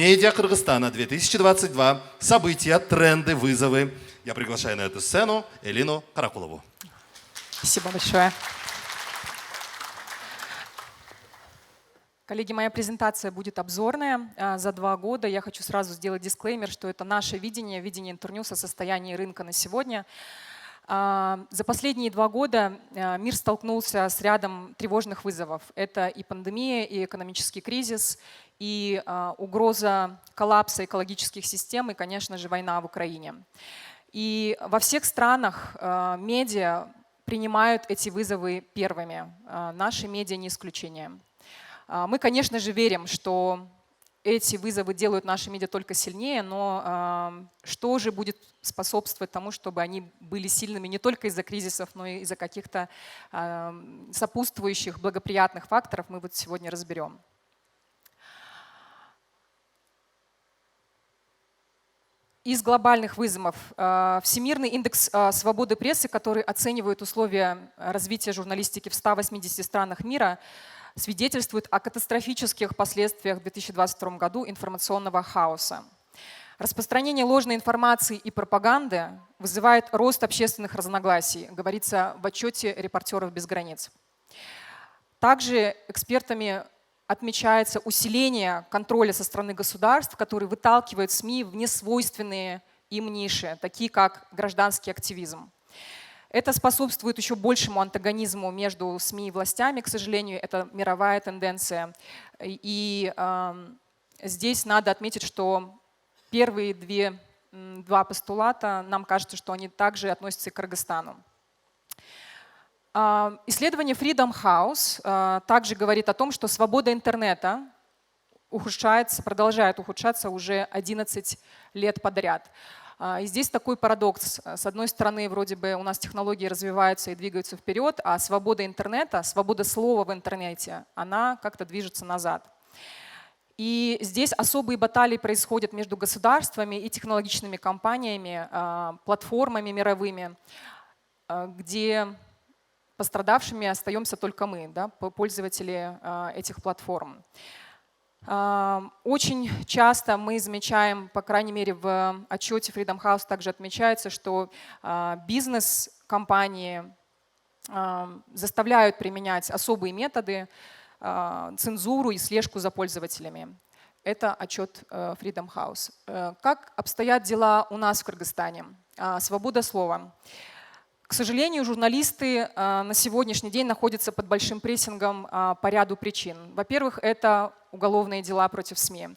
Медиа Кыргызстана 2022. События, тренды, вызовы. Я приглашаю на эту сцену Элину Каракулову. Спасибо большое. Коллеги, моя презентация будет обзорная. За 2 года я хочу сразу сделать дисклеймер, что это наше видение Интерньюс о состоянии рынка на сегодня. За последние 2 года мир столкнулся с рядом тревожных вызовов. Это и пандемия, и экономический кризис, и угроза коллапса экологических систем, и, конечно же, война в Украине. И во всех странах медиа принимают эти вызовы первыми. Наши медиа не исключение. Мы, конечно же, верим, что эти вызовы делают наши медиа только сильнее, но что же будет способствовать тому, чтобы они были сильными не только из-за кризисов, но и из-за каких-то сопутствующих благоприятных факторов, мы вот сегодня разберем. Из глобальных вызовов Всемирный индекс свободы прессы, который оценивает условия развития журналистики в 180 странах мира, свидетельствует о катастрофических последствиях в 2022 году информационного хаоса. Распространение ложной информации и пропаганды вызывает рост общественных разногласий, говорится в отчете «Репортеров без границ». Также экспертами отмечается усиление контроля со стороны государств, который выталкивает СМИ в несвойственные им ниши, такие как гражданский активизм. Это способствует еще большему антагонизму между СМИ и властями, к сожалению, это мировая тенденция. И здесь надо отметить, что первые два постулата, нам кажется, что они также относятся и к Кыргызстану. Исследование Freedom House также говорит о том, что свобода интернета продолжает ухудшаться уже 11 лет подряд. И здесь такой парадокс. С одной стороны, вроде бы у нас технологии развиваются и двигаются вперед, а свобода интернета, свобода слова в интернете, она как-то движется назад. И здесь особые баталии происходят между государствами и технологичными компаниями, платформами мировыми, где пострадавшими остаемся только мы, да, пользователи этих платформ. Очень часто мы замечаем, по крайней мере в отчете Freedom House также отмечается, что бизнес-компании заставляют применять особые методы, цензуру и слежку за пользователями. Это отчет Freedom House. Как обстоят дела у нас в Кыргызстане? Свобода слова. К сожалению, журналисты на сегодняшний день находятся под большим прессингом по ряду причин. Во-первых, это уголовные дела против СМИ,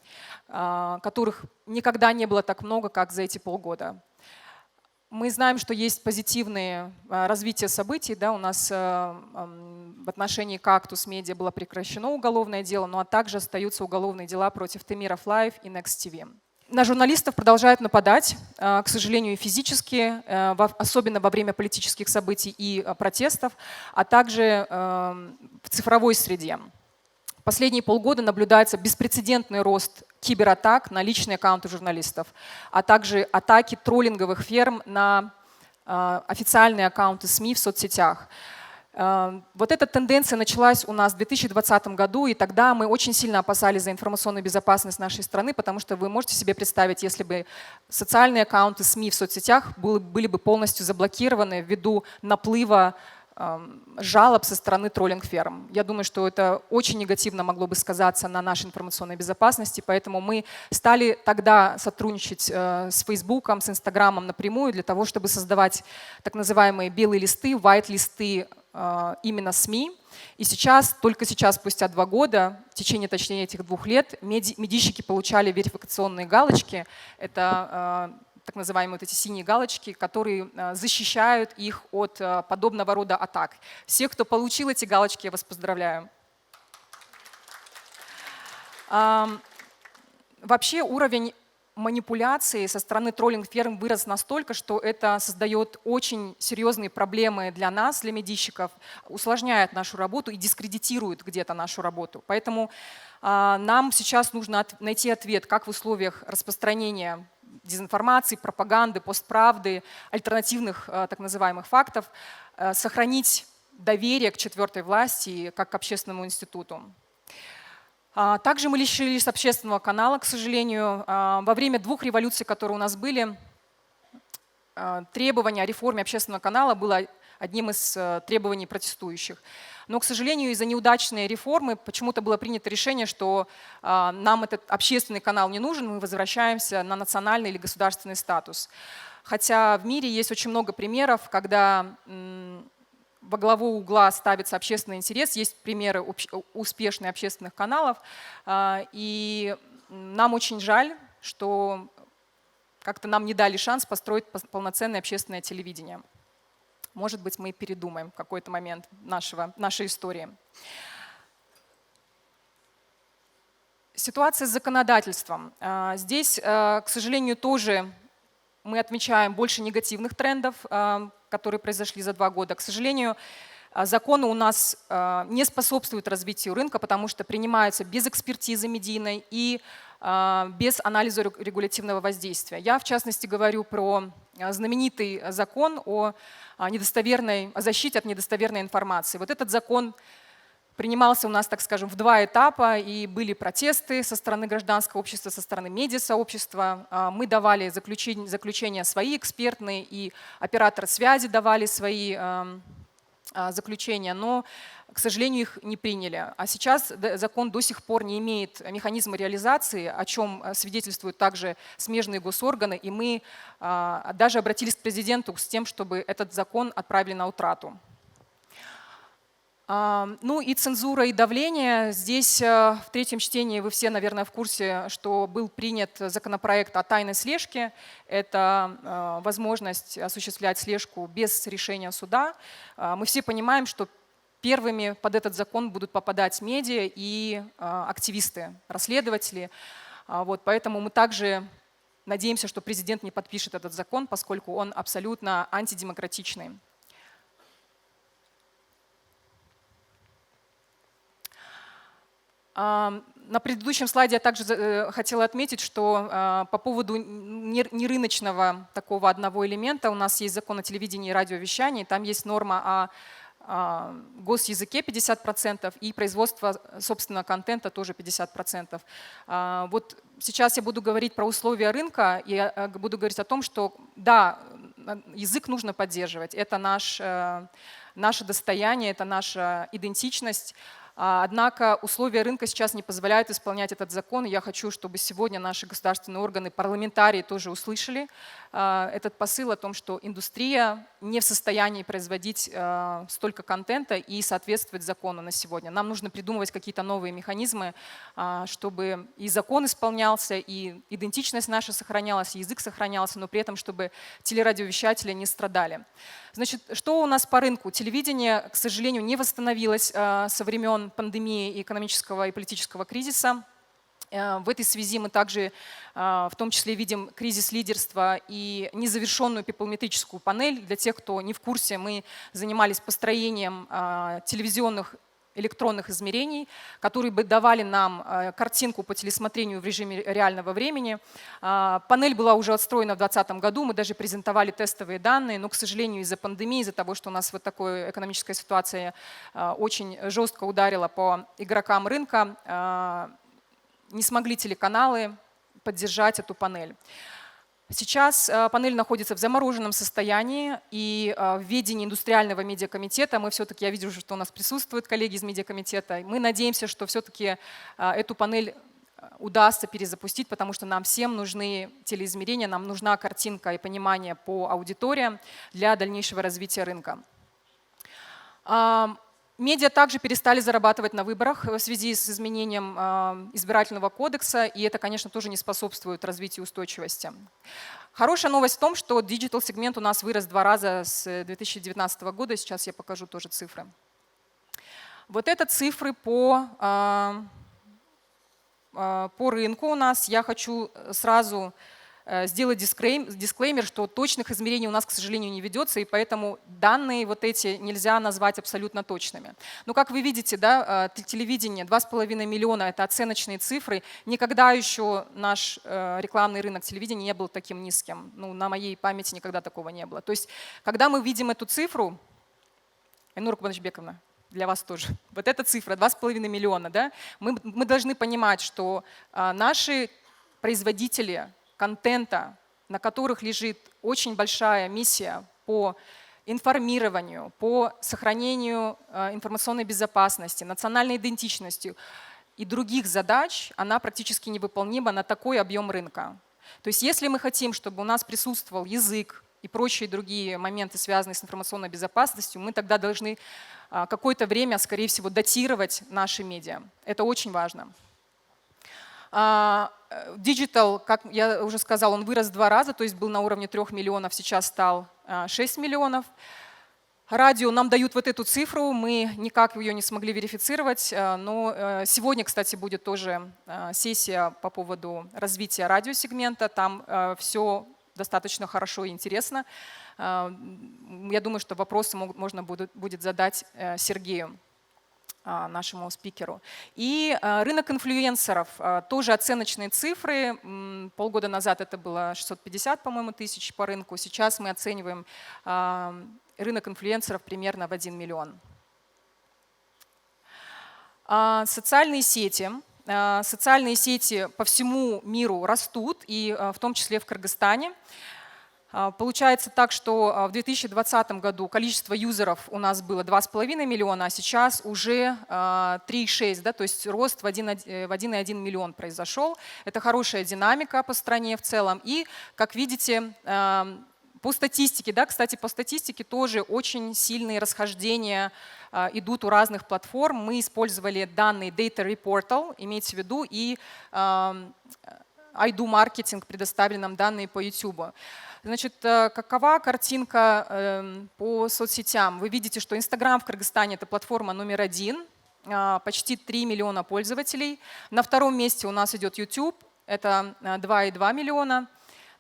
которых никогда не было так много, как за эти полгода. Мы знаем, что есть позитивные развития событий. Да, у нас в отношении «Кактус Медиа» было прекращено уголовное дело, но также остаются уголовные дела против Темиров Лайв и Next TV. На журналистов продолжают нападать, к сожалению, физически, особенно во время политических событий и протестов, а также в цифровой среде. Последние полгода наблюдается беспрецедентный рост кибератак на личные аккаунты журналистов, а также атаки троллинговых ферм на официальные аккаунты СМИ в соцсетях. Вот эта тенденция началась у нас в 2020 году, и тогда мы очень сильно опасались за информационную безопасность нашей страны, потому что вы можете себе представить, если бы социальные аккаунты СМИ в соцсетях были бы полностью заблокированы ввиду наплыва жалоб со стороны троллинг-ферм. Я думаю, что это очень негативно могло бы сказаться на нашей информационной безопасности, поэтому мы стали тогда сотрудничать с Фейсбуком, с Инстаграмом напрямую для того, чтобы создавать так называемые белые листы, white-листы именно СМИ. И только сейчас, спустя 2 года, в течение, точнее, этих 2 лет, медийщики получали верификационные галочки. Это так называемые вот эти синие галочки, которые защищают их от подобного рода атак. Всех, кто получил эти галочки, я вас поздравляю. Вообще уровень манипуляции со стороны троллинг-ферм вырос настолько, что это создает очень серьезные проблемы для нас, для медийщиков, усложняет нашу работу и дискредитирует где-то нашу работу. Поэтому нам сейчас нужно найти ответ, как в условиях распространения дезинформации, пропаганды, постправды, альтернативных так называемых фактов, сохранить доверие к четвертой власти как к общественному институту. Также мы лишились общественного канала, к сожалению. Во время 2 революций, которые у нас были, требование о реформе общественного канала было одним из требований протестующих. Но, к сожалению, из-за неудачной реформы почему-то было принято решение, что нам этот общественный канал не нужен, мы возвращаемся на национальный или государственный статус. Хотя в мире есть очень много примеров, когда во главу угла ставится общественный интерес, есть примеры успешных общественных каналов, и нам очень жаль, что как-то нам не дали шанс построить полноценное общественное телевидение. Может быть, мы передумаем в какой-то момент нашей истории. Ситуация с законодательством. Здесь, к сожалению, тоже мы отмечаем больше негативных трендов, которые произошли за 2 года. К сожалению, законы у нас не способствуют развитию рынка, потому что принимаются без экспертизы медийной и без анализа регулятивного воздействия. Я, в частности, говорю про знаменитый закон о защите от недостоверной информации. Вот этот закон принимался у нас, так скажем, в 2 этапа, и были протесты со стороны гражданского общества, со стороны медиасообщества. Мы давали заключения свои экспертные, и операторы связи давали свои заключения, но, к сожалению, их не приняли. А сейчас закон до сих пор не имеет механизма реализации, о чем свидетельствуют также смежные госорганы, и мы даже обратились к президенту с тем, чтобы этот закон отправили на утрату. Ну и цензура и давление. Здесь в 3-м чтении вы все, наверное, в курсе, что был принят законопроект о тайной слежке. Это возможность осуществлять слежку без решения суда. Мы все понимаем, что первыми под этот закон будут попадать медиа и активисты, расследователи. Поэтому мы также надеемся, что президент не подпишет этот закон, поскольку он абсолютно антидемократичный. На предыдущем слайде я также хотела отметить, что по поводу нерыночного такого одного элемента у нас есть закон о телевидении и радиовещании, там есть норма о госязыке 50% и производство собственного контента тоже 50%. Вот сейчас я буду говорить про условия рынка и буду говорить о том, что да, язык нужно поддерживать, это наше достояние, это наша идентичность. Однако условия рынка сейчас не позволяют исполнять этот закон. И я хочу, чтобы сегодня наши государственные органы, парламентарии тоже услышали этот посыл о том, что индустрия не в состоянии производить столько контента и соответствовать закону на сегодня. Нам нужно придумывать какие-то новые механизмы, чтобы и закон исполнялся, и идентичность наша сохранялась, и язык сохранялся, но при этом, чтобы телерадиовещатели не страдали. Значит, что у нас по рынку? Телевидение, к сожалению, не восстановилось со времен пандемии и экономического и политического кризиса. В этой связи мы также в том числе видим кризис лидерства и незавершенную пиплометрическую панель. Для тех, кто не в курсе, мы занимались построением телевизионных электронных измерений, которые бы давали нам картинку по телесмотрению в режиме реального времени. Панель была уже отстроена в 2020 году, мы даже презентовали тестовые данные, но, к сожалению, из-за пандемии, из-за того, что у нас вот такая экономическая ситуация очень жестко ударила по игрокам рынка, не смогли телеканалы поддержать эту панель. Сейчас панель находится в замороженном состоянии, и в ведении индустриального медиакомитета мы все-таки, я вижу, что у нас присутствуют коллеги из медиакомитета, мы надеемся, что все-таки эту панель удастся перезапустить, потому что нам всем нужны телеизмерения, нам нужна картинка и понимание по аудиториям для дальнейшего развития рынка. Медиа также перестали зарабатывать на выборах в связи с изменением избирательного кодекса, и это, конечно, тоже не способствует развитию устойчивости. Хорошая новость в том, что диджитал-сегмент у нас вырос 2 раза с 2019 года, сейчас я покажу тоже цифры. Вот это цифры по рынку у нас. Я хочу сразу сделать дисклеймер, что точных измерений у нас, к сожалению, не ведется, и поэтому данные вот эти нельзя назвать абсолютно точными. Но как вы видите, да, телевидение 2,5 миллиона – это оценочные цифры. Никогда еще наш рекламный рынок телевидения не был таким низким. Ну, на моей памяти никогда такого не было. То есть, когда мы видим эту цифру, Айнура Кубанычбековна, для вас тоже. Вот эта цифра, 2,5 миллиона. Да? Мы должны понимать, что наши производители контента, на которых лежит очень большая миссия по информированию, по сохранению информационной безопасности, национальной идентичности и других задач, она практически невыполнима на такой объем рынка. То есть если мы хотим, чтобы у нас присутствовал язык и прочие другие моменты, связанные с информационной безопасностью, мы тогда должны какое-то время, скорее всего, датировать наши медиа. Это очень важно. Digital, как я уже сказала, он вырос в 2 раза, то есть был на уровне 3 миллионов, сейчас стал 6 миллионов. Радио нам дают вот эту цифру, мы никак ее не смогли верифицировать, но сегодня, кстати, будет тоже сессия по поводу развития радиосегмента, там все достаточно хорошо и интересно. Я думаю, что вопросы можно будет задать Сергею, нашему спикеру. И рынок инфлюенсеров, тоже оценочные цифры. Полгода назад это было 650, по-моему, тысяч по рынку. Сейчас мы оцениваем рынок инфлюенсеров примерно в 1 миллион. Социальные сети. Социальные сети по всему миру растут, и в том числе в Кыргызстане. Получается так, что в 2020 году количество юзеров у нас было 2,5 миллиона, а сейчас уже 3,6, да, то есть рост в 1,1 миллион произошел. Это хорошая динамика по стране в целом. И, как видите, по статистике, да, кстати, по статистике тоже очень сильные расхождения идут у разных платформ. Мы использовали данные Data Reportal, имейте в виду, и iDo Marketing предоставили нам данные по YouTube. Значит, какова картинка по соцсетям? Вы видите, что Instagram в Кыргызстане – это платформа номер 1, почти 3 миллиона пользователей. На 2-м месте у нас идет YouTube, это 2,2 миллиона.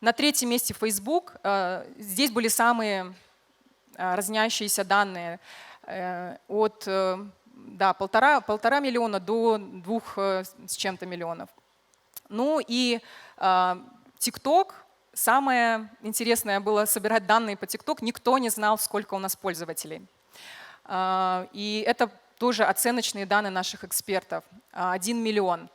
На 3-м месте Facebook. Здесь были самые разнящиеся данные от 1,5 миллиона до 2 с чем-то миллионов. Ну и TikTok. Самое интересное было собирать данные по TikTok. Никто не знал, сколько у нас пользователей. И это тоже оценочные данные наших экспертов. 1 миллион.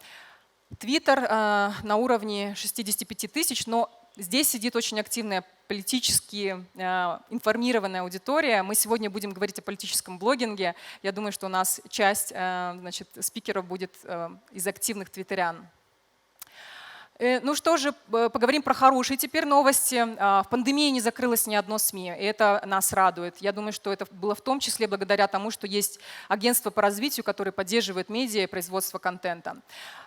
Twitter на уровне 65 тысяч, но здесь сидит очень активная политически информированная аудитория. Мы сегодня будем говорить о политическом блогинге. Я думаю, что у нас часть спикеров будет из активных твиттерян. Ну что же, поговорим про хорошие теперь новости. В пандемии не закрылось ни одно СМИ, и это нас радует. Я думаю, что это было в том числе благодаря тому, что есть агентство по развитию, которое поддерживает медиа и производство контента.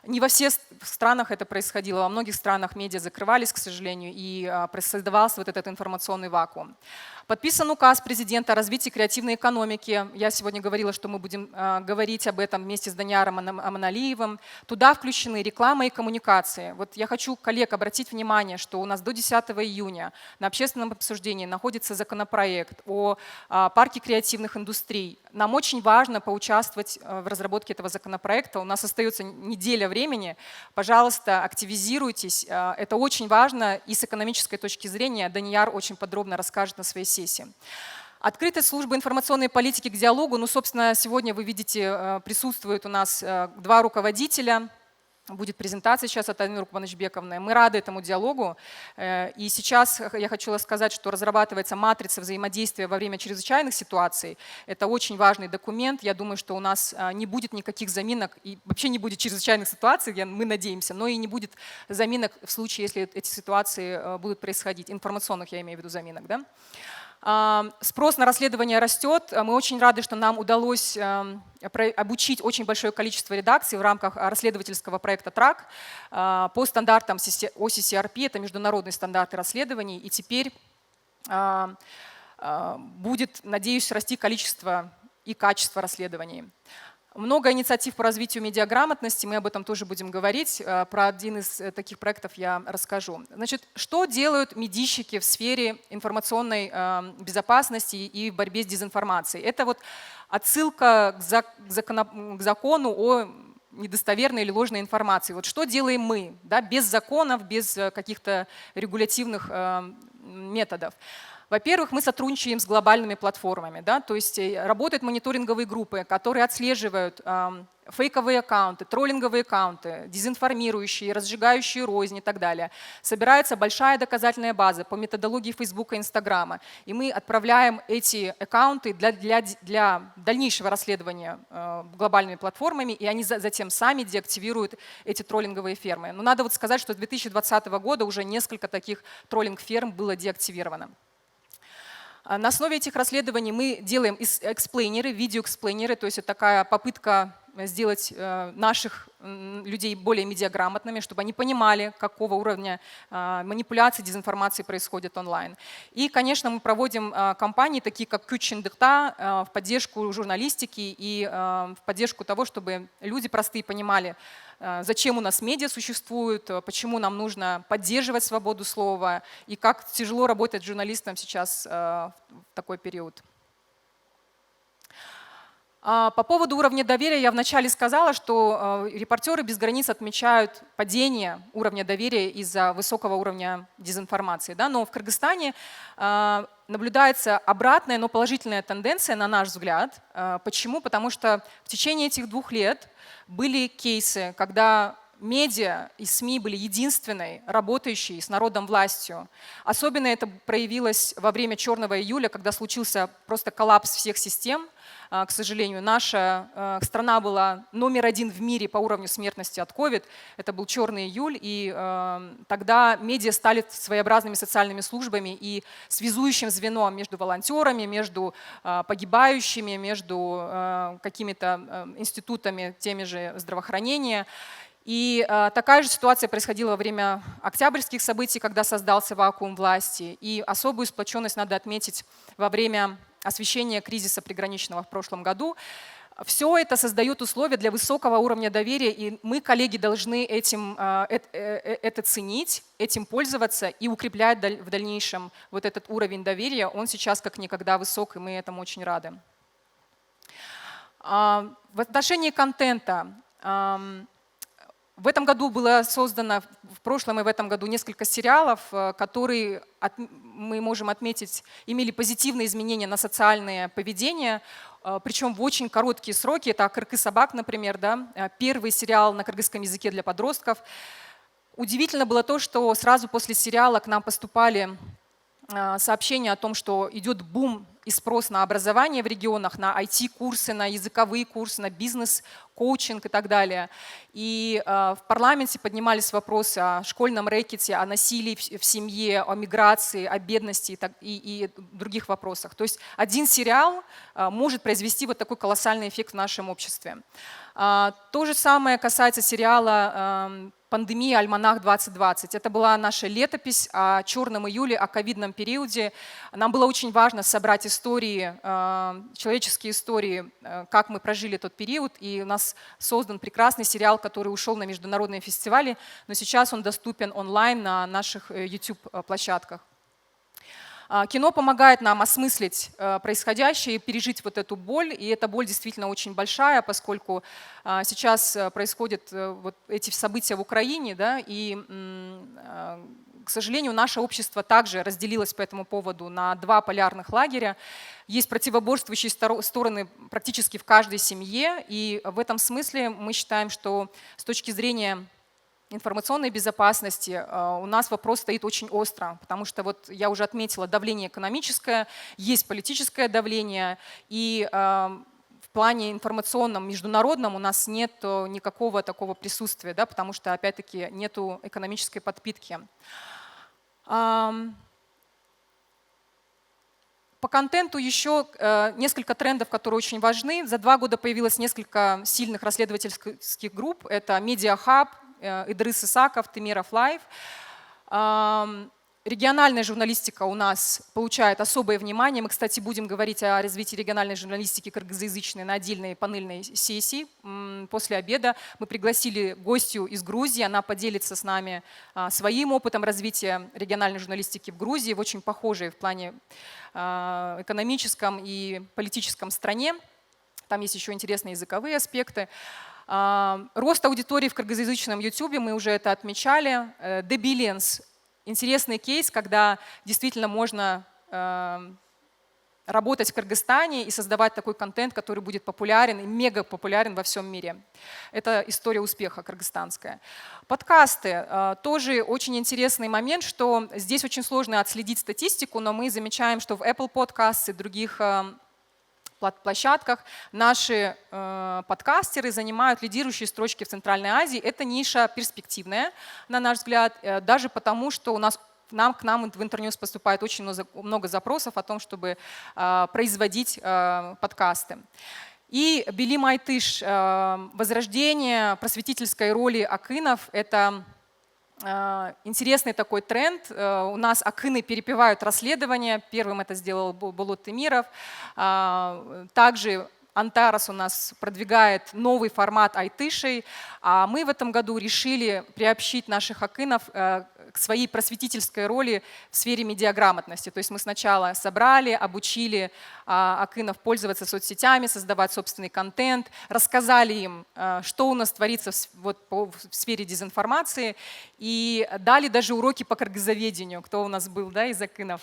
Не во всех странах это происходило, во многих странах медиа закрывались, к сожалению, и создавался вот этот информационный вакуум. Подписан указ президента о развитии креативной экономики. Я сегодня говорила, что мы будем говорить об этом вместе с Данияром Аманалиевым. Туда включены реклама и коммуникации. Вот я хочу коллег обратить внимание, что у нас до 10 июня на общественном обсуждении находится законопроект о парке креативных индустрий. Нам очень важно поучаствовать в разработке этого законопроекта. У нас остается неделя времени. Пожалуйста, активизируйтесь. Это очень важно и с экономической точки зрения. Данияр очень подробно расскажет на своей сессии. Открытая служба информационной политики к диалогу. Ну, собственно, сегодня вы видите, присутствуют у нас 2 руководителя. Будет презентация сейчас от Айнур Кубанычбековны. Мы рады этому диалогу. И сейчас я хочу сказать, что разрабатывается матрица взаимодействия во время чрезвычайных ситуаций. Это очень важный документ. Я думаю, что у нас не будет никаких заминок и вообще не будет чрезвычайных ситуаций, мы надеемся, но и не будет заминок в случае, если эти ситуации будут происходить. Информационных, я имею в виду, заминок. Да? Спрос на расследование растет. Мы очень рады, что нам удалось обучить очень большое количество редакций в рамках расследовательского проекта ТРАК по стандартам OCCRP, это международные стандарты расследований. И теперь будет, надеюсь, расти количество и качество расследований. Много инициатив по развитию медиаграмотности, мы об этом тоже будем говорить. Про один из таких проектов я расскажу. Значит, что делают медийщики в сфере информационной безопасности и борьбе с дезинформацией? Это вот отсылка к закону о недостоверной или ложной информации. Вот что делаем мы, да, без законов, без каких-то регулятивных методов? Во-первых, мы сотрудничаем с глобальными платформами, да, то есть работают мониторинговые группы, которые отслеживают фейковые аккаунты, троллинговые аккаунты, дезинформирующие, разжигающие рознь и так далее. Собирается большая доказательная база по методологии Фейсбука и Инстаграма, и мы отправляем эти аккаунты для дальнейшего расследования глобальными платформами, и они затем сами деактивируют эти троллинговые фермы. Но надо вот сказать, что с 2020 года уже несколько таких троллинг-ферм было деактивировано. На основе этих расследований мы делаем эксплейнеры, видеоэксплейнеры, то есть это такая попытка сделать наших людей более медиаграмотными, чтобы они понимали, какого уровня манипуляции, дезинформации происходит онлайн. И, конечно, мы проводим кампании, такие как Кючендыхта, в поддержку журналистики и в поддержку того, чтобы люди простые понимали, зачем у нас медиа существуют, почему нам нужно поддерживать свободу слова и как тяжело работать журналистам сейчас в такой период. По поводу уровня доверия я вначале сказала, что репортеры без границ отмечают падение уровня доверия из-за высокого уровня дезинформации. Да? Но в Кыргызстане наблюдается обратная, но положительная тенденция, на наш взгляд. Почему? Потому что в течение этих 2 лет были кейсы, когда медиа и СМИ были единственной работающей с народом властью. Особенно это проявилось во время Черного июля, когда случился просто коллапс всех систем. К сожалению, наша страна была номер 1 в мире по уровню смертности от COVID. Это был Черный июль, и тогда медиа стали своеобразными социальными службами и связующим звеном между волонтерами, между погибающими, между какими-то институтами, теми же здравоохранения. И такая же ситуация происходила во время октябрьских событий, когда создался вакуум власти. И особую сплоченность надо отметить во время освещения кризиса приграничного в прошлом году. Все это создает условия для высокого уровня доверия, и мы, коллеги, должны это ценить, этим пользоваться и укреплять в дальнейшем вот этот уровень доверия. Он сейчас как никогда высок, и мы этому очень рады. В отношении контента. В этом году было создано, в прошлом и в этом году, несколько сериалов, которые, мы можем отметить, имели позитивные изменения на социальное поведение, причем в очень короткие сроки. Это «Кыргыз-собак», например, да? Первый сериал на кыргызском языке для подростков. Удивительно было то, что сразу после сериала к нам поступали сообщения о том, что идет бум и спрос на образование в регионах, на IT-курсы, на языковые курсы, на бизнес-коучинг и так далее. И в парламенте поднимались вопросы о школьном рэкете, о насилии в семье, о миграции, о бедности и других вопросах. То есть один сериал может произвести вот такой колоссальный эффект в нашем обществе. То же самое касается сериала «Пандемия. Альманах 2020». Это была наша летопись о Черном июле, о ковидном периоде. Нам было очень важно собрать истории, человеческие истории, как мы прожили тот период. И у нас создан прекрасный сериал, который ушел на международные фестивали, но сейчас он доступен онлайн на наших YouTube-площадках. Кино помогает нам осмыслить происходящее и пережить вот эту боль. И эта боль действительно очень большая, поскольку сейчас происходят вот эти события в Украине, да, и, к сожалению, наше общество также разделилось по этому поводу на 2 полярных лагеря. Есть противоборствующие стороны практически в каждой семье. И в этом смысле мы считаем, что с точки зрения информационной безопасности у нас вопрос стоит очень остро, потому что вот я уже отметила давление экономическое, есть политическое давление, и в плане информационном, международном у нас нет никакого такого присутствия, да, потому что, опять-таки, нет экономической подпитки. По контенту еще несколько трендов, которые очень важны. За 2 года появилось несколько сильных расследовательских групп. Это Медиахаб, Идрис Исаков, Темиров Лайв. Региональная журналистика у нас получает особое внимание. Мы, кстати, будем говорить о развитии региональной журналистики кыргызоязычной на отдельной панельной сессии. После обеда мы пригласили гостью из Грузии. Она поделится с нами своим опытом развития региональной журналистики в Грузии, в очень похожей в плане экономическом и политическом стране. Там есть еще интересные языковые аспекты. Рост аудитории в кыргызоязычном YouTube, мы уже это отмечали. The Billions – интересный кейс, когда действительно можно работать в Кыргызстане и создавать такой контент, который будет популярен и мега популярен во всем мире. Это история успеха кыргызстанская. Подкасты. Тоже очень интересный момент, что здесь очень сложно отследить статистику, но мы замечаем, что в Apple Podcasts и других площадках наши подкастеры занимают лидирующие строчки в Центральной Азии. Это ниша перспективная, на наш взгляд, даже потому, что к нам в Интерньюз поступает очень много запросов о том, чтобы производить подкасты. И Белим Айтыш, возрождение просветительской роли акынов – это интересный такой тренд. У нас акыны перепевают расследования. Первым это сделал Булут Темиров. Также Антарас у нас продвигает новый формат айтышей. А мы в этом году решили приобщить наших акынов к своей просветительской роли в сфере медиаграмотности. То есть мы сначала собрали, обучили акынов пользоваться соцсетями, создавать собственный контент, рассказали им, что у нас творится в сфере дезинформации, и дали даже уроки по кыргызоведению, кто у нас был, да, из акынов.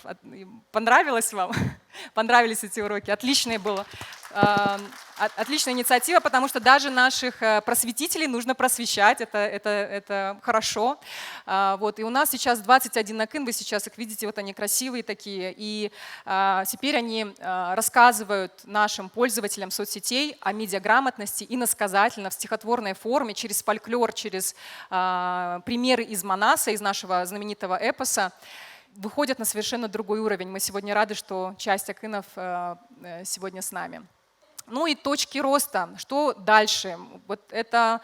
Понравилось вам? Понравились эти уроки? Отличные было. Отличная инициатива, потому что даже наших просветителей нужно просвещать, это хорошо. Вот. И у нас сейчас 21 акын, вы сейчас их видите, вот они красивые такие, и теперь они рассказывают нашим пользователям соцсетей о медиаграмотности иносказательно, в стихотворной форме, через фольклор, через примеры из Манаса, из нашего знаменитого эпоса, выходят на совершенно другой уровень. Мы сегодня рады, что часть акынов сегодня с нами. Ну и точки роста. Что дальше? Вот это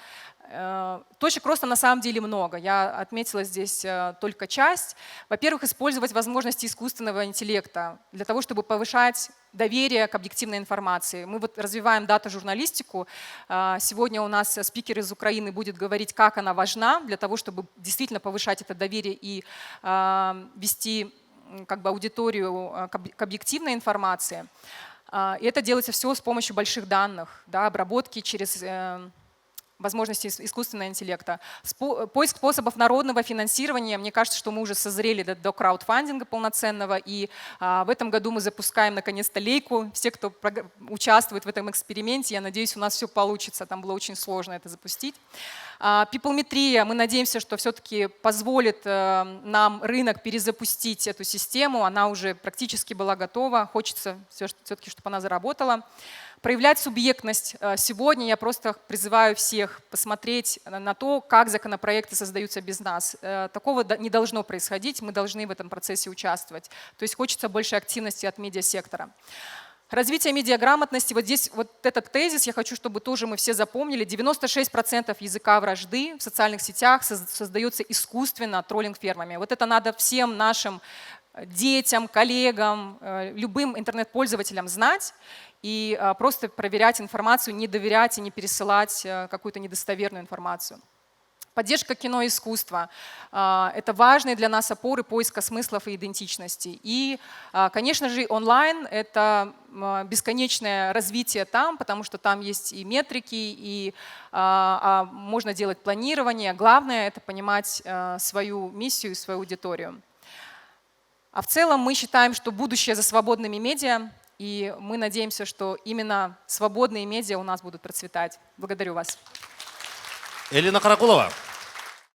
точек роста на самом деле много. Я отметила здесь только часть. Во-первых, использовать возможности искусственного интеллекта для того, чтобы повышать доверие к объективной информации. Мы вот развиваем дата-журналистику. Сегодня у нас спикер из Украины будет говорить, как она важна для того, чтобы действительно повышать это доверие и вести как бы аудиторию к объективной информации. И это делается все с помощью больших данных, да, обработки через возможности искусственного интеллекта. Поиск способов народного финансирования. Мне кажется, что мы уже созрели до краудфандинга полноценного. И в этом году мы запускаем наконец-то лейку. Все, кто участвует в этом эксперименте, я надеюсь, у нас все получится. Там было очень сложно это запустить. Пиплметрия. Мы надеемся, что все-таки позволит нам рынок перезапустить эту систему. Она уже практически была готова. Хочется все-таки, чтобы она заработала. Проявлять субъектность. Сегодня я просто призываю всех посмотреть на то, как законопроекты создаются без нас. Такого не должно происходить, мы должны в этом процессе участвовать. То есть хочется больше активности от медиасектора. Развитие медиаграмотности. Вот здесь вот этот тезис я хочу, чтобы тоже мы все запомнили. 96% языка вражды в социальных сетях создается искусственно троллинг-фермами. Вот это надо всем нашим детям, коллегам, любым интернет-пользователям знать и просто проверять информацию, не доверять и не пересылать какую-то недостоверную информацию. Поддержка кино и искусства – это важные для нас опоры поиска смыслов и идентичности. И, конечно же, онлайн – это бесконечное развитие там, потому что там есть и метрики, и можно делать планирование. Главное – это понимать свою миссию и свою аудиторию. А в целом мы считаем, что будущее за свободными медиа, и мы надеемся, что именно свободные медиа у нас будут процветать. Благодарю вас. Элина Каракулова.